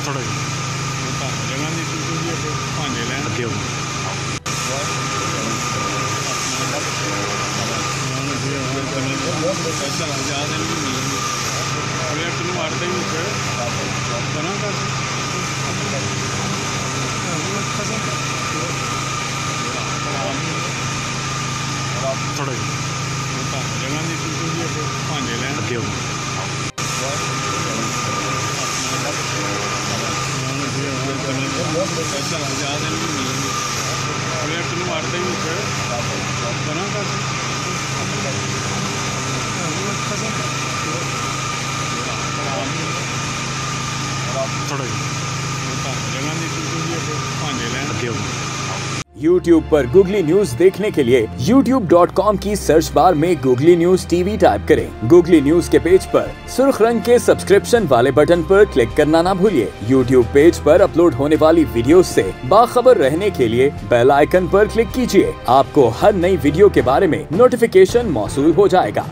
थोड़ा भांडे लैन अगे हो थोड़ा भांडे लैन अगे हो थोड़ा YouTube पर गूगली न्यूज देखने के लिए youtube.com की सर्च बार में गूगली न्यूज टीवी टाइप करें। गूगली न्यूज के पेज पर सुर्ख रंग के सब्सक्रिप्शन वाले बटन पर क्लिक करना ना भूलिए। YouTube पेज पर अपलोड होने वाली वीडियोस से बाखबर रहने के लिए बेल आइकन पर क्लिक कीजिए। आपको हर नई वीडियो के बारे में नोटिफिकेशन मौसूल हो जाएगा।